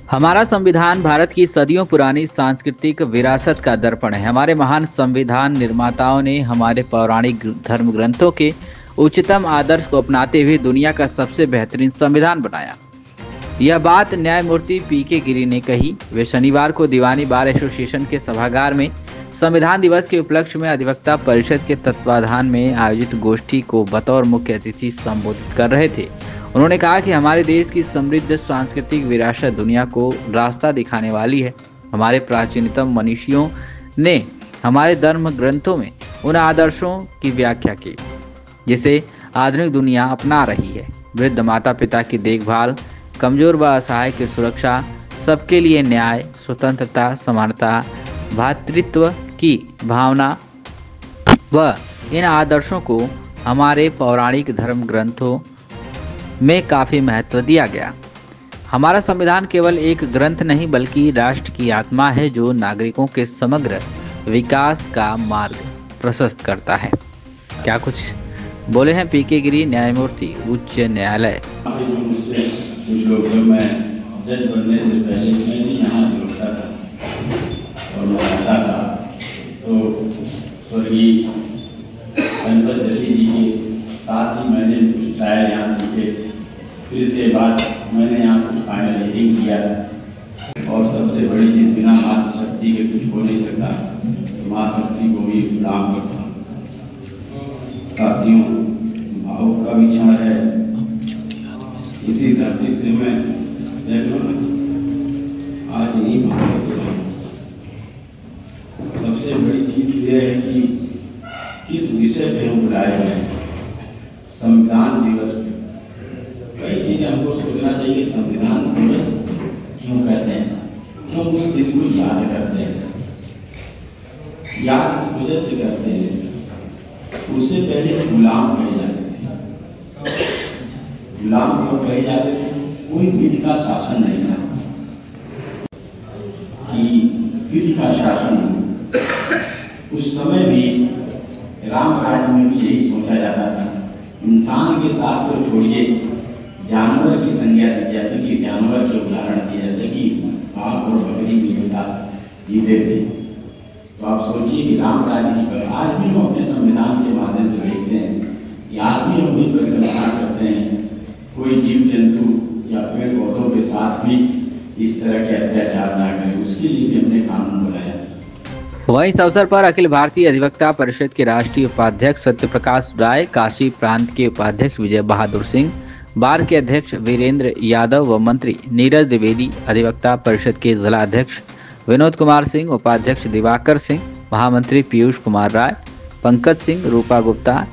हमारा संविधान भारत की सदियों पुरानी सांस्कृतिक विरासत का दर्पण है। हमारे महान संविधान निर्माताओं ने हमारे पौराणिक धर्म ग्रंथों के उच्चतम आदर्श को अपनाते हुए दुनिया का सबसे बेहतरीन संविधान बनाया। यह बात न्यायमूर्ति पीके गिरी ने कही। वे शनिवार को दीवानी बार एसोसिएशन के सभागार में संविधान दिवस के उपलक्ष्य में अधिवक्ता परिषद के तत्वाधान में आयोजित गोष्ठी को बतौर मुख्य अतिथि संबोधित कर रहे थे। उन्होंने कहा कि हमारे देश की समृद्ध सांस्कृतिक विरासत दुनिया को रास्ता दिखाने वाली है। हमारे प्राचीनतम मनीषियों ने हमारे धर्म ग्रंथों में उन आदर्शों की व्याख्या की जिसे आधुनिक दुनिया अपना रही है। वृद्ध माता पिता की देखभाल, कमजोर व असहाय की सुरक्षा, सबके लिए न्याय, स्वतंत्रता, समानता, भ्रातृत्व की भावना व इन आदर्शों को हमारे पौराणिक धर्म ग्रंथों में काफ़ी महत्व दिया गया। हमारा संविधान केवल एक ग्रंथ नहीं बल्कि राष्ट्र की आत्मा है जो नागरिकों के समग्र विकास का मार्ग प्रशस्त करता है। क्या कुछ बोले हैं पीके गिरी, न्यायमूर्ति उच्च न्यायालय। कुछ लोग जब मैं जज बनने से पहले मैं भी यहाँ जुड़ता था और मैं आता था तो स्वर्गीय गणपत जैसी जी के साथ ही मैंने कुछ ट्रायल यहाँ सीखे। फिर इसके बाद मैंने यहाँ कुछ फाइनल रीडिंग किया और सबसे बड़ी चीज़ बिना मातृशक्ति के कुछ हो नहीं सकता, तो माँ शक्ति को भी प्रणाम करता हूँ। साथियों, भावुक का विचार है, इसी धरती से मैं आज नहीं भावुक हो रहा हूँ। सबसे बड़ी चीज ये है कि किस विषय पे हम बुलाए गए हैं, संविधान दिवस पे। कई चीजें हमको सोचना चाहिए। संविधान दिवस क्यों कहते हैं, क्यों उस दिन को याद करते हैं? याद इस वजह से करते हैं, उससे पहले गुलाम कहे जाते थे। गुलाम क्यों कहे जाते थे? कोई विधि का शासन नहीं था कि विधि का शासन हो। उस समय भी राम राज्य में भी यही सोचा जाता था। इंसान के साथ तो छोड़िए, जानवर की संज्ञा दी जाती कि जानवर के उदाहरण दिए जाते कि बाघ और बकरी भी एक साथ जीते थे। तो आप सोचिए कि राम राज्य की पर आज भी हम अपने संविधान के माध्यम से देखते हैं कि आज भी हम वही परिकल्पना करते हैं, कोई जीव जंतु या पेड़ पौधों के साथ भी इस तरह के अत्याचार ना करें, उसके लिए भी हमने कानून बनाया। वहीं इस अवसर पर अखिल भारतीय अधिवक्ता परिषद के राष्ट्रीय उपाध्यक्ष सत्यप्रकाश राय, काशी प्रांत के उपाध्यक्ष विजय बहादुर सिंह, बार के अध्यक्ष वीरेंद्र यादव व मंत्री नीरज द्विवेदी, अधिवक्ता परिषद के जिला अध्यक्ष विनोद कुमार सिंह, उपाध्यक्ष दिवाकर सिंह, महामंत्री पीयूष कुमार राय, पंकज सिंह, रूपा गुप्ता,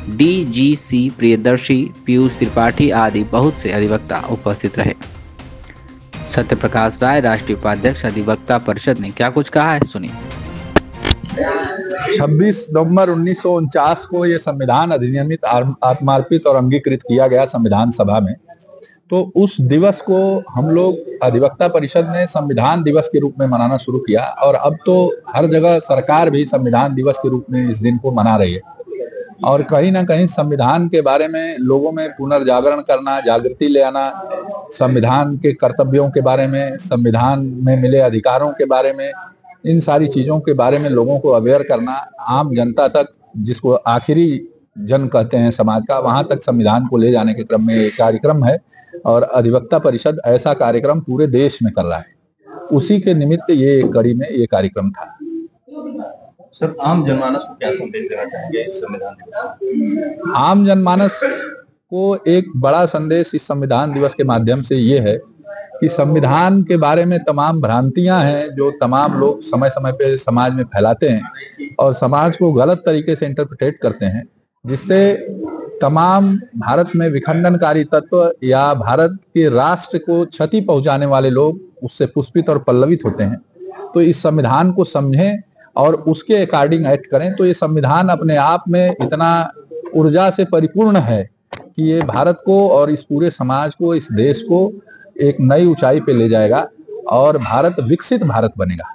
डीजीसी प्रियदर्शी, पीयूष त्रिपाठी आदि बहुत से अधिवक्ता उपस्थित रहे। सत्यप्रकाश राय, राष्ट्रीय उपाध्यक्ष अधिवक्ता परिषद ने क्या कुछ कहा है, सुनिए। 26 नवंबर 1949 को ये संविधान अधिनियमित, आत्मार्पित और अंगीकृत किया गया संविधान सभा में। तो उस दिवस को हम लोग अधिवक्ता परिषद ने संविधान दिवस के रूप में मनाना शुरू किया और अब तो हर जगह सरकार भी संविधान दिवस के रूप में इस दिन को मना रही है। और कहीं ना कहीं संविधान के बारे में लोगों में पुनर्जागरण करना, जागृति ले आना, संविधान के कर्तव्यों के बारे में, संविधान में मिले अधिकारों के बारे में, इन सारी चीजों के बारे में लोगों को अवेयर करना, आम जनता तक, जिसको आखिरी जन कहते हैं समाज का, वहां तक संविधान को ले जाने के क्रम में एक कार्यक्रम है और अधिवक्ता परिषद ऐसा कार्यक्रम पूरे देश में कर रहा है। उसी के निमित्त ये कड़ी में ये कार्यक्रम था। सर, आम जनमानस को क्या संदेश देना चाहेंगे इस संविधान दिवस? आम जनमानस को एक बड़ा संदेश इस संविधान दिवस के माध्यम से ये है कि संविधान के बारे में तमाम भ्रांतियां हैं जो तमाम लोग समय समय पे समाज में फैलाते हैं और समाज को गलत तरीके से इंटरप्रिटेट करते हैं, जिससे तमाम भारत में विखंडनकारी तत्व या भारत के राष्ट्र को क्षति पहुंचाने वाले लोग उससे पुष्पित और पल्लवित होते हैं। तो इस संविधान को समझें और उसके अकॉर्डिंग एक्ट करें। तो ये संविधान अपने आप में इतना ऊर्जा से परिपूर्ण है कि ये भारत को और इस पूरे समाज को, इस देश को एक नई ऊंचाई पे ले जाएगा और भारत विकसित भारत बनेगा।